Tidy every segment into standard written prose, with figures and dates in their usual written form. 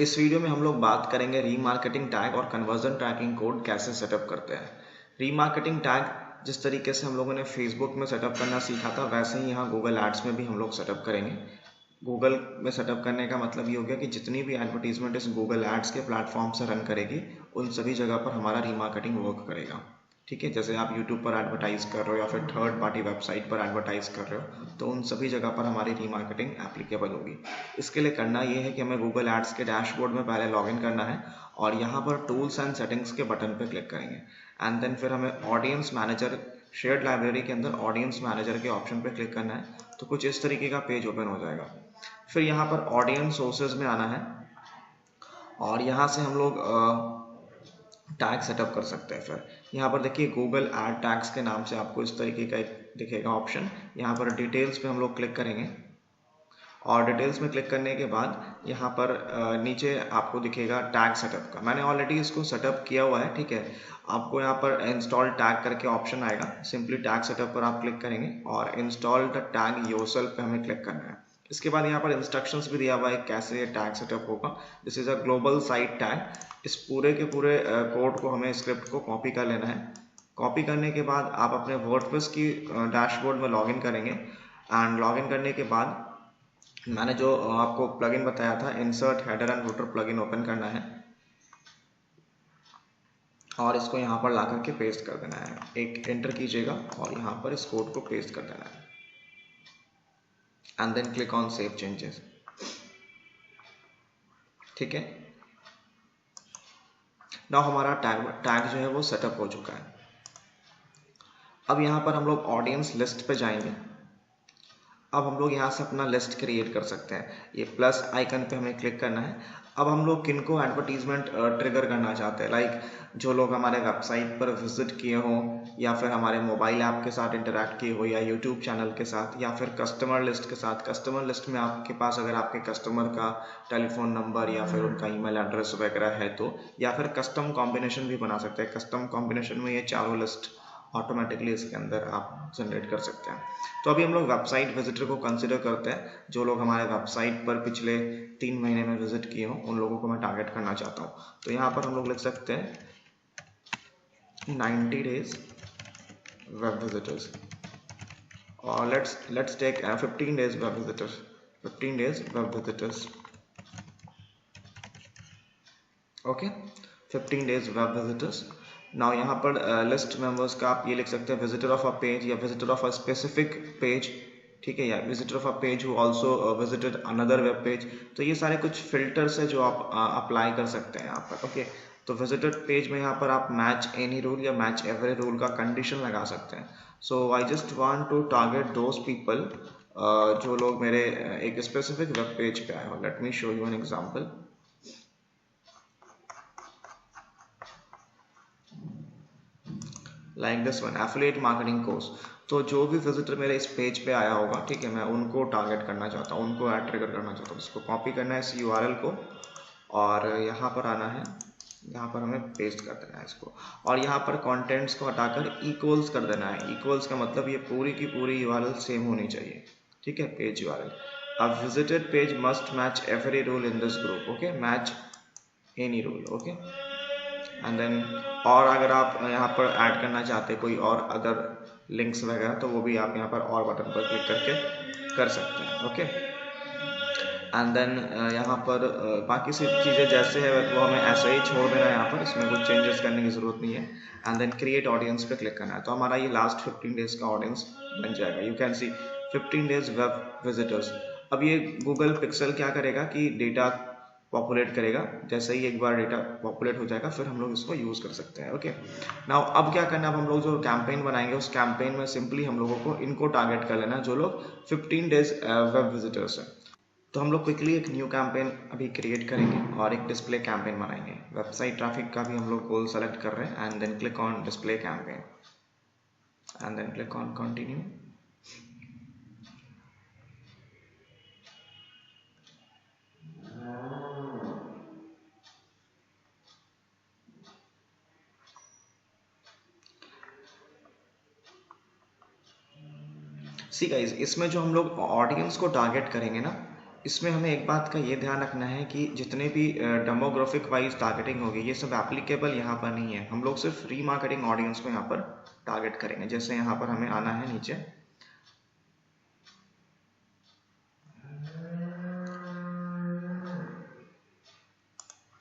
इस वीडियो में हम लोग बात करेंगे रीमार्केटिंग टैग और कन्वर्जन ट्रैकिंग कोड कैसे सेटअप करते हैं। रीमार्केटिंग टैग जिस तरीके से हम लोगों ने फेसबुक में सेटअप करना सीखा था, वैसे ही यहाँ गूगल एड्स में भी हम लोग सेटअप करेंगे। गूगल में सेटअप करने का मतलब ये हो गया कि जितनी भी एडवर्टीजमेंट इस गूगल एड्स के प्लेटफॉर्म से रन करेगी, उन सभी जगह पर हमारा रीमार्केटिंग वर्क करेगा। ठीक है, जैसे आप यूट्यूब पर एडवर्टाइज कर रहे हो या फिर थर्ड पार्टी वेबसाइट पर एडवर्टाइज कर रहे हो, तो उन सभी जगह पर हमारी रीमार्केटिंग एप्लीकेबल होगी। इसके लिए करना ये है कि हमें गूगल एड्स के डैशबोर्ड में पहले लॉगिन करना है और यहाँ पर टूल्स एंड सेटिंग्स के बटन पर क्लिक करेंगे। एंड देन फिर हमें ऑडियंस मैनेजर, शेयर्ड लाइब्रेरी के अंदर ऑडियंस मैनेजर के ऑप्शन पर क्लिक करना है। तो कुछ इस तरीके का पेज ओपन हो जाएगा। फिर यहाँ पर ऑडियंस सोर्सेज में आना है और यहाँ से हम लोग टैग सेटअप कर सकते हैं। फिर यहाँ पर देखिए गूगल एड टैग्स के नाम से आपको इस तरीके का एक दिखेगा ऑप्शन। यहाँ पर डिटेल्स पे हम लोग क्लिक करेंगे और डिटेल्स में क्लिक करने के बाद यहाँ पर नीचे आपको दिखेगा टैग सेटअप का। मैंने ऑलरेडी इसको सेटअप किया हुआ है। ठीक है, आपको यहाँ पर इंस्टॉल टैग करके ऑप्शन आएगा। सिंपली टैग सेटअप पर आप क्लिक करेंगे और इंस्टॉल द टैग योरसेल्फ पे हमें क्लिक करना है। इसके बाद यहाँ पर इंस्ट्रक्शंस भी दिया हुआ है कैसे ये टैग सेटअप होगा। This is a global site tag. इस पूरे के पूरे कोड को हमें, स्क्रिप्ट को कॉपी कर लेना है। कॉपी करने के बाद आप अपने वर्डप्रेस की डैशबोर्ड में लॉगिन करेंगे एंड लॉगिन करने के बाद मैंने जो आपको प्लगइन बताया था, insert header and footer plugin open करना है और इसको यहाँ पर ला करके पेस्ट कर देना है। एक एंटर कीजिएगा और यहाँ पर इस कोड को पेस्ट कर देना है and then click on save changes. ठीक है, नाउ हमारा टैग जो है वो सेटअप हो चुका है। अब यहाँ पर हम लोग ऑडियंस लिस्ट पे जाएंगे। अब हम लोग यहाँ से अपना लिस्ट क्रिएट कर सकते हैं। ये प्लस आइकन पे हमें क्लिक करना है। अब हम लोग किनको एडवर्टीजमेंट ट्रिगर करना चाहते हैं, लाइक जो लोग हमारे वेबसाइट पर विजिट किए हों या फिर हमारे मोबाइल ऐप के साथ इंटरेक्ट किए हो या यूट्यूब चैनल के साथ या फिर कस्टमर लिस्ट के साथ। कस्टमर लिस्ट में आपके पास अगर आपके कस्टमर का टेलीफोन नंबर या फिर उनका ईमेल एड्रेस वगैरह है तो, या फिर कस्टम कॉम्बिनेशन भी बना सकते हैं। कस्टम कॉम्बिनेशन में ये चारों लिस्ट ऑटोमेटिकली इसके अंदर आप जनरेट कर सकते हैं। तो अभी हम लोग वेबसाइट विजिटर को कंसिडर करते हैं। जो लोग हमारे वेबसाइट पर पिछले 3 महीने में विजिट किए हों, उन लोगों को मैं टारगेट करना चाहता हूँ। तो यहाँ पर हम लोग लिख सकते हैं 90 डेज वेब विजिटर्स और let's take 15 days web visitors. 15 days web visitors, okay, 15 days web visitors. Now यहाँ पर लिस्ट मेंबर्स का आप ये लिख सकते हैं विजिटर ऑफ अ पेज या visitor of a specific page. ठीक है, या visitor of a page who also visited another web page. तो ये सारे कुछ फिल्टर्स है जो आप अप्लाई कर सकते हैं यहाँ पर। ओके, तो विजिटेड पेज में यहाँ पर आप मैच एनी रूल या मैच एवरी रूल का कंडीशन लगा सकते हैं। So I just want to target those people जो लोग मेरे एक स्पेसिफिक वेब पेज पे आए हो। Let me show you an example like this one, affiliate marketing course. तो जो भी विजिटर मेरे इस पेज पे आया होगा, ठीक है, मैं उनको टारगेट करना चाहता हूँ, उनको ऐड ट्रिगर करना चाहता हूँ। इसको कॉपी करना है इस यूआरएल को और यहाँ पर आना है, यहाँ पर हमें पेस्ट कर देना है इसको और यहाँ पर कंटेंट्स को हटाकर इक्वल्स कर देना है। इक्वल्स का मतलब ये पूरी की पूरी यूआरएल सेम होनी चाहिए। ठीक है, पेज यूआरएल। अब visited page must match every rule in this group. Okay, match any rule. Okay, and then और अगर आप यहाँ पर ऐड करना चाहते हैं कोई और अदर लिंक्स वगैरह, तो वो भी आप यहाँ पर और बटन पर क्लिक करके कर सकते हैं। ओके, एंड देन यहाँ पर बाकी सी चीज़ें जैसे है वो हमें ऐसे ही छोड़ देना है। यहाँ पर इसमें कुछ चेंजेस करने की ज़रूरत नहीं है। एंड देन क्रिएट ऑडियंस पे क्लिक करना है। तो हमारा ये लास्ट 15 डेज का ऑडियंस बन जाएगा। You can see 15 days web visitors. अब ये गूगल पिक्सल क्या करेगा कि डेटा पॉपुलेट करेगा। जैसे ही एक बार डेटा पॉपुलेट हो जाएगा फिर हम लोग इसको यूज़ कर सकते हैं। ओके, नाउ अब क्या करना है, अब हम लोग जो कैंपेन बनाएंगे उस कैंपेन में सिंपली हम लोगों को इनको टारगेट कर लेना है जो लोग 15 डेज वेब विजिटर्स हैं। तो हम लोग क्विकली एक न्यू कैंपेन अभी क्रिएट करेंगे और एक डिस्प्ले कैंपेन बनाएंगे। वेबसाइट ट्रैफिक का भी हम लोग गोल सेलेक्ट कर रहे हैं and then click on display campaign and then click on continue. See guys, इसमें जो हम लोग ऑडियंस को टारगेट करेंगे ना, इसमें हमें एक बात का ये ध्यान रखना है कि जितने भी डेमोग्राफिक वाइज टारगेटिंग होगी ये सब एप्लीकेबल यहाँ पर नहीं है। हम लोग सिर्फ रीमार्केटिंग ऑडियंस को यहाँ पर टारगेट करेंगे। जैसे यहाँ पर हमें आना है नीचे,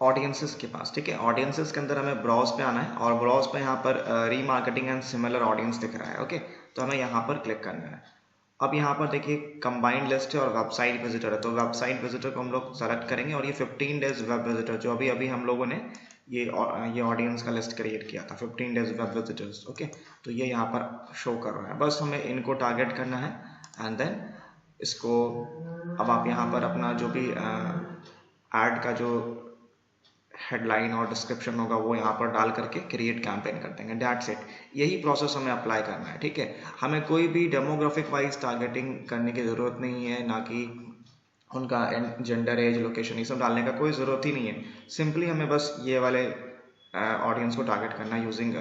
ऑडियंसेस के पास, ठीक है। ऑडियंसेस के अंदर हमें ब्राउज पे आना है और ब्राउज पे यहाँ पर रीमार्केटिंग एंड सिमिलर ऑडियंस दिख रहा है, ओके। तो हमें यहाँ पर क्लिक करना है। अब यहाँ पर देखिए कंबाइंड लिस्ट है और वेबसाइट विजिटर है, तो वेबसाइट विजिटर को हम लोग सेलेक्ट करेंगे और ये 15 डेज वेब विजिटर जो अभी अभी हम लोगों ने ये ऑडियंस का लिस्ट क्रिएट किया था, 15 डेज वेब विजिटर्स, ओके। तो ये यहाँ पर शो कर रहा है, बस हमें इनको टारगेट करना है एंड देन इसको, अब आप यहाँ पर अपना जो भी ऐड का जो हेडलाइन और डिस्क्रिप्शन होगा वो यहाँ पर डाल करके क्रिएट कैंपेन कर देंगे, दैट्स इट। यही प्रोसेस हमें अप्लाई करना है, ठीक है। हमें कोई भी डेमोग्राफिक वाइज टारगेटिंग करने की ज़रूरत नहीं है, ना कि उनका जेंडर, एज, लोकेशन ये सब डालने का कोई ज़रूरत ही नहीं है। सिंपली हमें बस ये वाले ऑडियंस को टारगेट करना है यूजिंग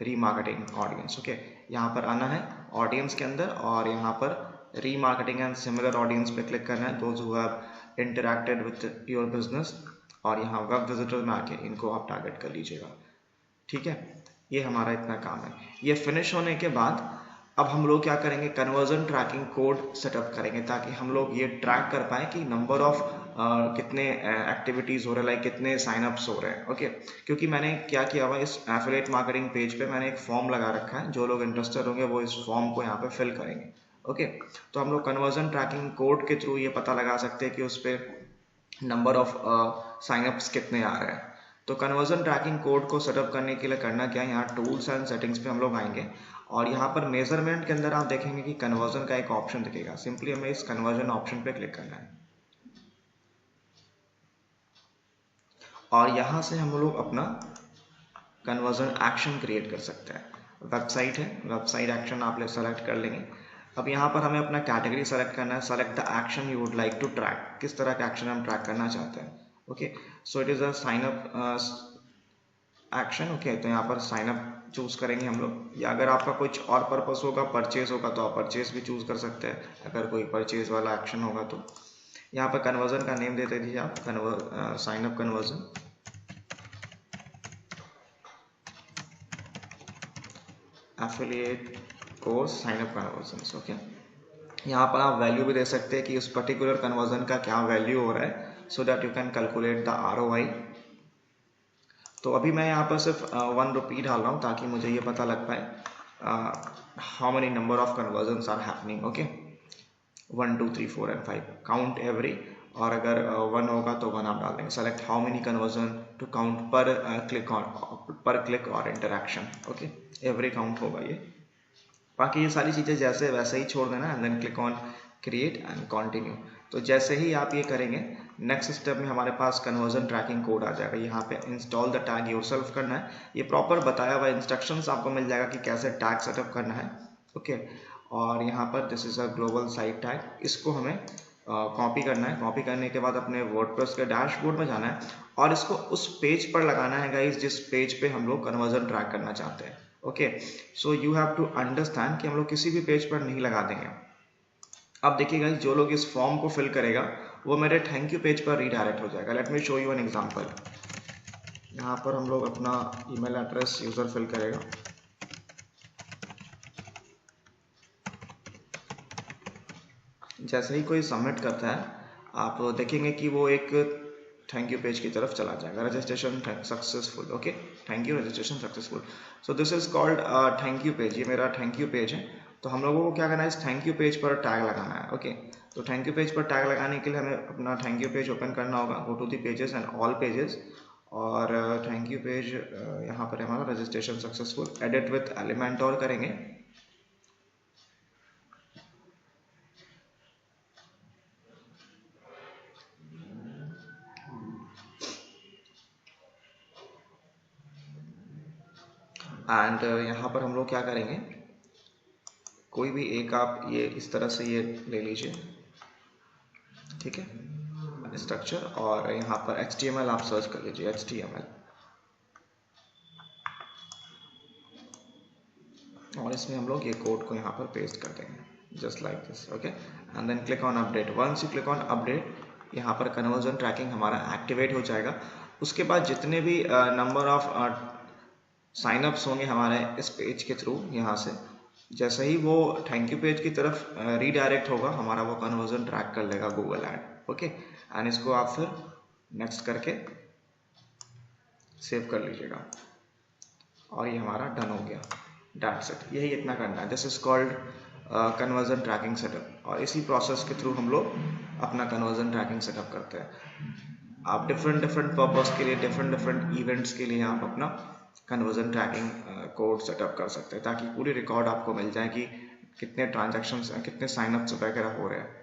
रीमार्केटिंग ऑडियंस, ओके। यहाँ पर आना है ऑडियंस के अंदर और यहाँ पर रीमार्केटिंग एंड सिमिलर ऑडियंस पे क्लिक करना है, those who have interacted with your business, और यहाँ वेब विजिटर में आके इनको आप टारगेट कर लीजिएगा, ठीक है। ये हमारा इतना काम है। ये फिनिश होने के बाद अब हम लोग क्या करेंगे, कन्वर्जन ट्रैकिंग कोड सेटअप करेंगे ताकि हम लोग ये ट्रैक कर पाए कि नंबर ऑफ कितने एक्टिविटीज़ हो रहे हैं, लाइक कितने साइनअप्स हो रहे हैं, ओके। क्योंकि मैंने क्या किया हुआ, इस एफिलिएट मार्केटिंग पेज पे मैंने एक फॉर्म लगा रखा है, जो लोग इंटरेस्टेड होंगे वो इस फॉर्म को यहाँ पे फिल करेंगे, ओके। तो हम लोग कन्वर्जन ट्रैकिंग कोड के थ्रू ये पता लगा सकते हैं कि उस पर नंबर ऑफ साइनअप्स कितने आ रहे हैं। तो कन्वर्जन ट्रैकिंग कोड को सेटअप करने के लिए करना क्या है, यहाँ टूल्स एंड सेटिंग्स पे हम लोग आएंगे और यहाँ पर मेजरमेंट के अंदर आप देखेंगे कि कन्वर्जन का एक ऑप्शन दिखेगा। सिंपली हमें इस कन्वर्जन ऑप्शन पे क्लिक करना है और यहाँ से हम लोग अपना कन्वर्जन एक्शन क्रिएट कर सकते हैं। वेबसाइट है, वेबसाइट एक्शन आप लोग सेलेक्ट कर लेंगे। अब यहाँ पर हमें अपना कैटेगरी सेलेक्ट करना है, select the action you would like to track, किस तरह का एक्शन हम ट्रैक करना चाहते हैं, okay. So it is a sign up action, okay. तो यहाँ पर साइन अप चूज करेंगे हम लोग, या अगर आपका कुछ और पर्पस होगा, परचेज होगा, तो आप परचेज भी चूज कर सकते हैं अगर कोई परचेज वाला एक्शन होगा तो। यहाँ पर कन्वर्जन का नेम देते दीजिए आप, sign up conversion, affiliate course sign up conversion, okay. यहाँ पर आप वैल्यू भी दे सकते हैं कि उस पर्टिकुलर कन्वर्जन का क्या वैल्यू हो रहा है, so that you can calculate the ROI। तो अभी मैं यहाँ पर सिर्फ 1 रुपी डाल रहा हूँ ताकि मुझे ये पता लग पाए how many number of conversions are happening, okay. 1 2 3 4 and 5 count every, और अगर 1 होगा तो 1 आप डाल देंगे। Select how many conversion to count पर क्लिक और इंटरैक्शन, ओके। एवरी काउंट होगा ये, बाकी ये सारी चीज़ें जैसे वैसे ही छोड़ देना and then click on create and continue. तो जैसे ही आप ये करेंगे, नेक्स्ट स्टेप में हमारे पास कन्वर्जन ट्रैकिंग कोड आ जाएगा। यहाँ पे इंस्टॉल द टैग योरसेल्फ करना है, ये प्रॉपर बताया हुआ इंस्ट्रक्शंस आपको मिल जाएगा कि कैसे टैग सेटअप करना है, ओके। और यहाँ पर this is a global site tag, इसको हमें कॉपी करना है। कॉपी करने के बाद अपने वर्डप्रेस के डैशबोर्ड में जाना है और इसको उस पेज पर लगाना है गाइस जिस पेज पे हम लोग कन्वर्जन ट्रैक करना चाहते हैं, okay. So you have to understand कि हम लोग किसी भी पेज पर नहीं लगा देंगे। अब देखिए गाइस, जो लोग इस फॉर्म को फिल करेगा वो मेरे थैंक यू पेज पर रीडायरेक्ट हो जाएगा। Let me show you an example. यहाँ पर हम लोग अपना ईमेल एड्रेस यूजर फिल करेगा, जैसे ही कोई सबमिट करता है आप देखेंगे कि वो एक थैंक यू पेज की तरफ चला जाएगा, registration successful, okay. Thank you, registration successful. So this is called thank you page, ये मेरा थैंक यू पेज है। तो हम लोगों को क्या करना है, इस थैंक यू पेज पर टैग लगाना है, ओके। तो थैंक यू पेज पर टैग लगाने के लिए हमें अपना थैंक यू पेज ओपन करना होगा, go to the pages and all pages, और थैंक यू पेज यहाँ पर हमारा registration successful, edit with element और करेंगे। एंड यहाँ पर हम लोग क्या करेंगे, कोई भी एक आप ये इस तरह से ये ले लीजिए, ठीक है, स्ट्रक्चर, और यहाँ पर HTML आप सर्च कर लीजिए, HTML, और इसमें हम लोग ये कोड को यहाँ पर पेस्ट कर देंगे just like this, okay. And then click on update. Once you click on update, यहाँ पर कन्वर्जन ट्रैकिंग हमारा एक्टिवेट हो जाएगा। उसके बाद जितने भी नंबर ऑफ साइनअप्स होंगे हमारे इस पेज के थ्रू, यहाँ से जैसे ही वो थैंक यू पेज की तरफ रीडायरेक्ट होगा, हमारा वो कन्वर्जन ट्रैक कर लेगा गूगल ऐड। ओके, एंड इसको आप फिर नेक्स्ट करके सेव कर लीजिएगा और ये हमारा डन हो गया। दैट्स इट, यही इतना करना है। This is called conversion tracking setup, और इसी प्रोसेस के थ्रू हम लोग अपना कन्वर्जन ट्रैकिंग सेटअप करते हैं। आप डिफरेंट पर्पस के लिए, डिफरेंट इवेंट्स के लिए आप अपना कन्वर्जन ट्रैकिंग कोड सेटअप कर सकते हैं, ताकि पूरी रिकॉर्ड आपको मिल जाए कि कितने ट्रांजैक्शंस, कितने साइनअप्स वगैरह हो रहे हैं।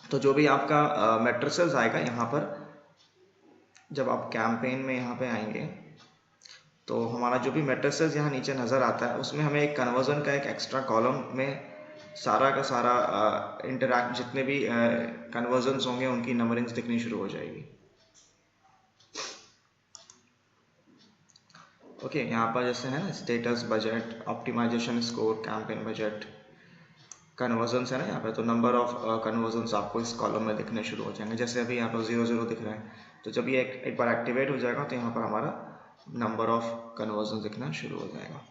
तो जो भी आपका मैट्रिसेस आएगा यहाँ पर, जब आप कैंपेन में यहाँ पे आएंगे तो हमारा जो भी मैट्रिसेस यहाँ नीचे नज़र आता है, उसमें हमें एक कन्वर्जन का एक एक्स्ट्रा कॉलम में सारा का सारा इंटरैक्ट जितने भी कन्वर्जन्स होंगे उनकी नंबरिंग्स दिखनी शुरू हो जाएगी। ओके, यहाँ पर जैसे है ना status, budget, optimization score, campaign budget, conversions है ना यहाँ पे, तो नंबर ऑफ कन्वर्जन्स आपको इस कॉलम में दिखने शुरू हो जाएंगे। जैसे अभी यहाँ पर 0 दिख रहा है, तो जब ये एक बार एक्टिवेट हो जाएगा तो यहाँ पर हमारा नंबर ऑफ कन्वर्जन दिखना शुरू हो जाएगा।